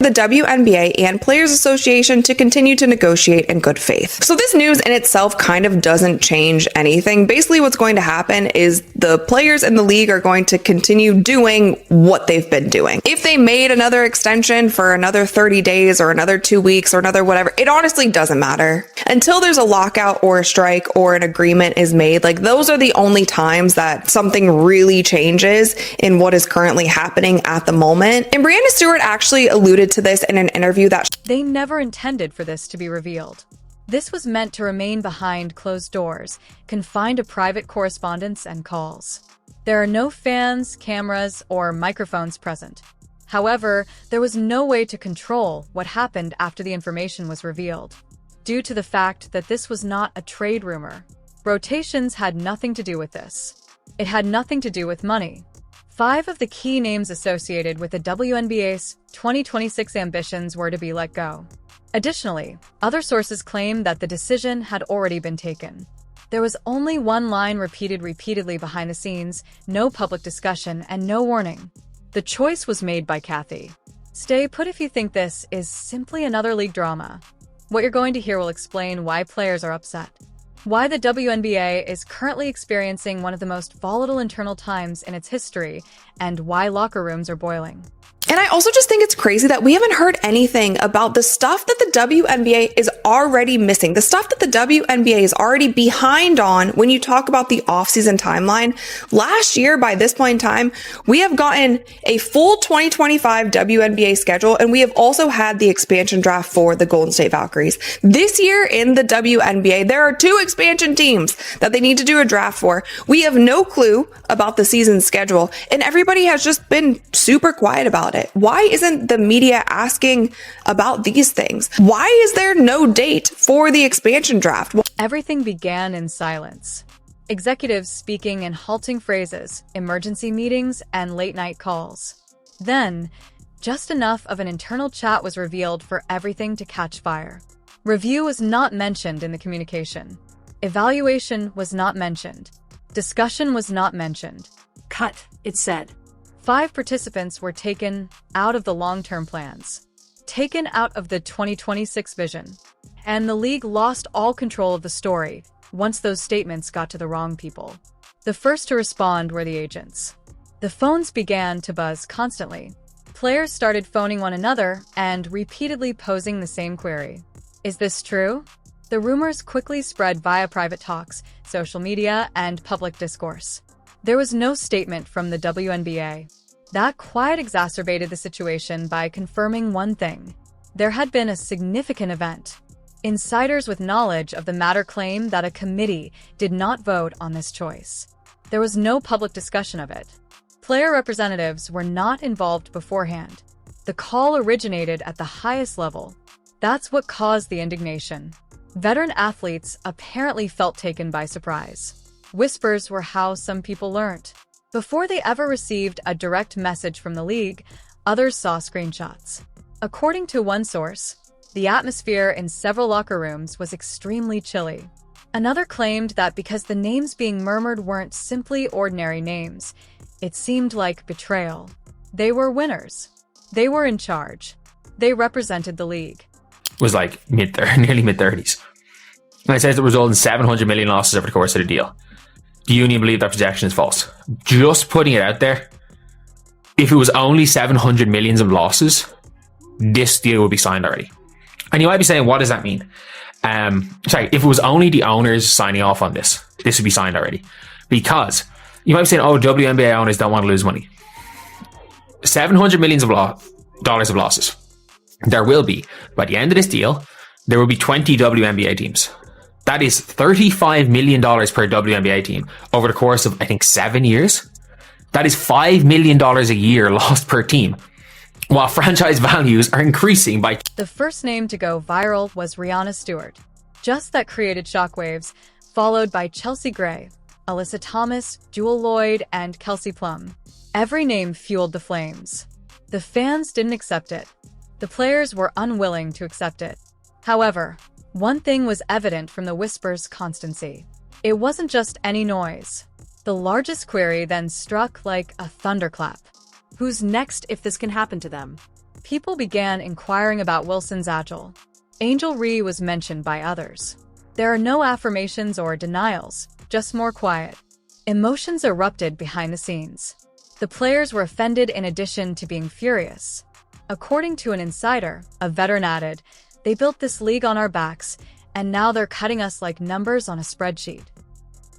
the WNBA and Players Association to continue to negotiate in good faith. So this news in itself kind of doesn't change anything. Basically, what's going to happen is the players in the league are going to continue doing what they've been doing. If they made another extension for another 30 days or another 2 weeks or another whatever, it honestly doesn't matter. Until there's a lockout or a strike or an agreement is made, like those are the only times that something really changes in what is currently happening at the moment. And Breanna Stewart actually alluded to this in an interview that they never intended for this to be revealed. This was meant to remain behind closed doors, confined to private correspondence and calls. There are no fans, cameras, or microphones present. However, there was no way to control what happened after the information was revealed, due to the fact that this was not a trade rumor. Rotations had nothing to do with this. It had nothing to do with money. 5 of the key names associated with the WNBA's 2026 ambitions were to be let go. Additionally, other sources claim that the decision had already been taken. There was only one line repeated repeatedly behind the scenes, no public discussion, and no warning. The choice was made by Kathy. Stay put if you think this is simply another league drama. What you're going to hear will explain why players are upset, why the WNBA is currently experiencing one of the most volatile internal times in its history, and why locker rooms are boiling. And I also just think it's crazy that we haven't heard anything about the stuff that the WNBA is already missing, the stuff that the WNBA is already behind on when you talk about the offseason timeline. Last year, by this point in time, we have gotten a full 2025 WNBA schedule, and we have also had the expansion draft for the Golden State Valkyries. This year in the WNBA, there are 2 expansion teams that they need to do a draft for. We have no clue about the season schedule, and everybody has just been super quiet about it. Why isn't the media asking about these things? Why is there no date for the expansion draft? Everything began in silence. Executives speaking in halting phrases, emergency meetings, and late-night calls. Then, just enough of an internal chat was revealed for everything to catch fire. Review was not mentioned in the communication. Evaluation was not mentioned. Discussion was not mentioned. Cut, it said. 5 participants were taken out of the long-term plans, taken out of the 2026 vision, and the league lost all control of the story once those statements got to the wrong people. The first to respond were the agents. The phones began to buzz constantly. Players started phoning one another and repeatedly posing the same query. Is this true? The rumors quickly spread via private talks, social media, and public discourse. There was no statement from the WNBA. That quiet exacerbated the situation by confirming one thing. There had been a significant event. Insiders with knowledge of the matter claim that a committee did not vote on this choice. There was no public discussion of it. Player representatives were not involved beforehand. The call originated at the highest level. That's what caused the indignation. Veteran athletes apparently felt taken by surprise. Whispers were how some people learned. Before they ever received a direct message from the league, others saw screenshots. According to one source, the atmosphere in several locker rooms was extremely chilly. Another claimed that because the names being murmured weren't simply ordinary names, it seemed like betrayal. They were winners. They were in charge. They represented the league. Was like nearly mid-30s. And it says it resulted in 700 million losses over the course of the deal. The union believe that projection is false. Just putting it out there, if it was only 700 millions of losses, this deal would be signed already. And you might be saying, what does that mean? If it was only the owners signing off on this would be signed already. Because you might be saying, oh, WNBA owners don't want to lose money. 700 millions of dollars of losses. There will be, by the end of this deal, there will be 20 WNBA teams. That is $35 million per WNBA team over the course of, I think, 7 years. That is $5 million a year lost per team, while franchise values are increasing by... The first name to go viral was Breanna Stewart. Just that created shockwaves, followed by Chelsea Gray, Alyssa Thomas, Jewel Lloyd, and Kelsey Plum. Every name fueled the flames. The fans didn't accept it. The players were unwilling to accept it. However, one thing was evident from the whispers' constancy. It wasn't just any noise. The largest query then struck like a thunderclap. Who's next if this can happen to them? People began inquiring about Wilson's agile. Angel Ree was mentioned by others. There are no affirmations or denials, just more quiet. Emotions erupted behind the scenes. The players were offended in addition to being furious. According to an insider, a veteran added, "They built this league on our backs, and now they're cutting us like numbers on a spreadsheet."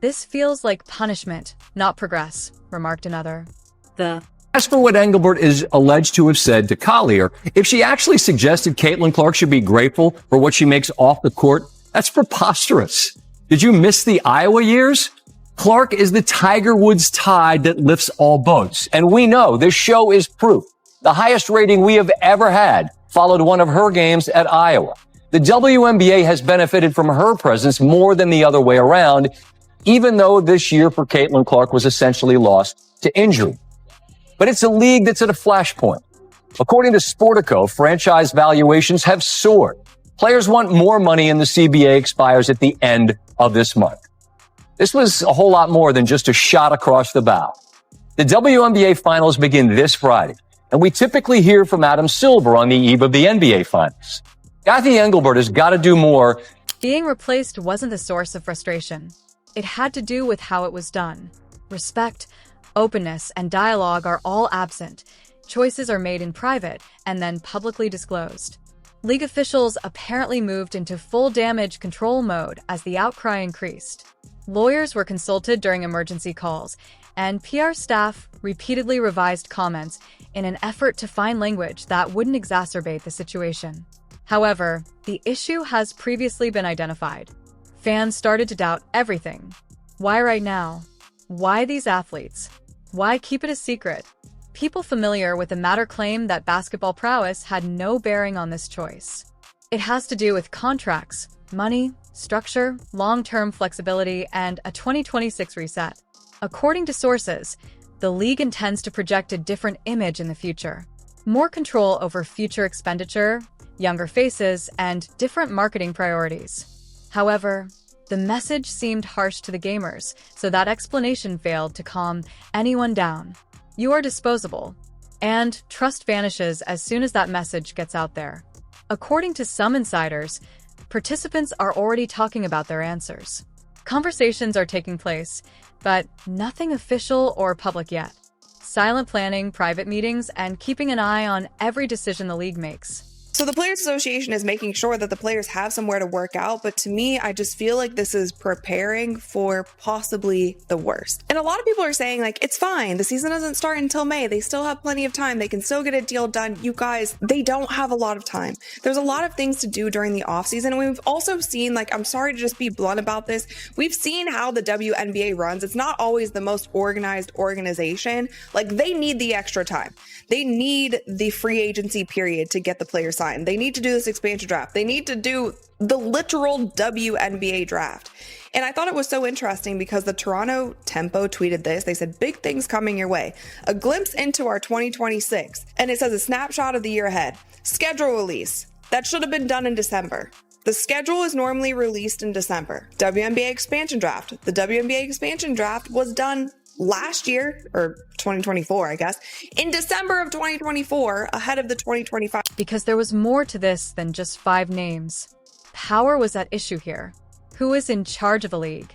"This feels like punishment, not progress," remarked another. As for what Engelbert is alleged to have said to Collier, if she actually suggested Caitlin Clark should be grateful for what she makes off the court, that's preposterous. Did you miss the Iowa years? Clark is the Tiger Woods tide that lifts all boats. And we know this show is proof. The highest rating we have ever had followed one of her games at Iowa. The WNBA has benefited from her presence more than the other way around, even though this year for Caitlin Clark was essentially lost to injury. But it's a league that's at a flashpoint. According to Sportico, franchise valuations have soared. Players want more money, and the CBA expires at the end of this month. This was a whole lot more than just a shot across the bow. The WNBA finals begin this Friday, and we typically hear from Adam Silver on the eve of the NBA finals. Kathy Engelbert has got to do more. Being replaced wasn't the source of frustration. It had to do with how it was done. Respect, openness, and dialogue are all absent. Choices are made in private and then publicly disclosed. League officials apparently moved into full damage control mode as the outcry increased. Lawyers were consulted during emergency calls, and PR staff repeatedly revised comments in an effort to find language that wouldn't exacerbate the situation. However, the issue has previously been identified. Fans started to doubt everything. Why right now? Why these athletes? Why keep it a secret? People familiar with the matter claim that basketball prowess had no bearing on this choice. It has to do with contracts, money, structure, long-term flexibility, and a 2026 reset. According to sources, the league intends to project a different image in the future. More control over future expenditure, younger faces, and different marketing priorities. However, the message seemed harsh to the gamers, so that explanation failed to calm anyone down. You are disposable, and trust vanishes as soon as that message gets out there. According to some insiders, participants are already talking about their answers. Conversations are taking place, but nothing official or public yet. Silent planning, private meetings, and keeping an eye on every decision the league makes. So the Players Association is making sure that the players have somewhere to work out, but to me, I just feel like this is preparing for possibly the worst. And a lot of people are saying, like, it's fine. The season doesn't start until May. They still have plenty of time. They can still get a deal done. You guys, they don't have a lot of time. There's a lot of things to do during the offseason. And we've also seen, like, I'm sorry to just be blunt about this. We've seen how the WNBA runs. It's not always the most organized organization. Like, they need the extra time. They need the free agency period to get the players signed. They need to do this expansion draft. They need to do the literal WNBA draft. And I thought it was so interesting because the Toronto Tempo tweeted this. They said, "Big things coming your way. A glimpse into our 2026." And it says a snapshot of the year ahead. Schedule release. That should have been done in December. The schedule is normally released in December. WNBA expansion draft. The WNBA expansion draft was done last year, or 2024, I guess, in December of 2024, ahead of the 2025. Because there was more to this than just 5 names. Power was at issue here. Who is in charge of a league?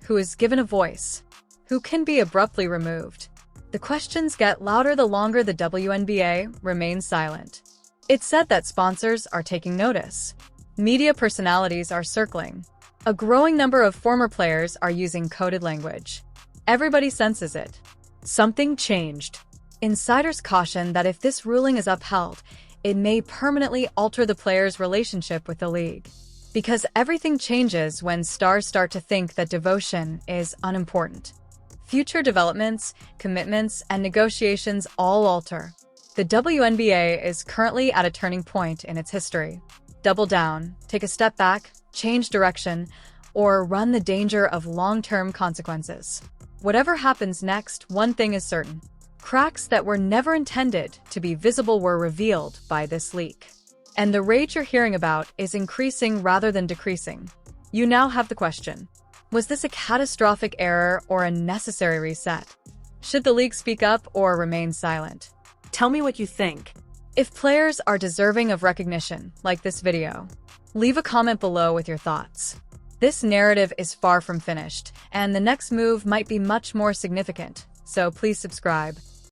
Who is given a voice? Who can be abruptly removed? The questions get louder the longer the WNBA remains silent. It's said that sponsors are taking notice. Media personalities are circling. A growing number of former players are using coded language. Everybody senses it. Something changed. Insiders caution that if this ruling is upheld, it may permanently alter the players' relationship with the league. Because everything changes when stars start to think that devotion is unimportant. Future developments, commitments, and negotiations all alter. The WNBA is currently at a turning point in its history. Double down, take a step back, change direction, or run the danger of long-term consequences. Whatever happens next, one thing is certain. Cracks that were never intended to be visible were revealed by this leak. And the rage you're hearing about is increasing rather than decreasing. You now have the question. Was this a catastrophic error or a necessary reset? Should the league speak up or remain silent? Tell me what you think. If players are deserving of recognition, like this video, leave a comment below with your thoughts. This narrative is far from finished, and the next move might be much more significant, so please subscribe.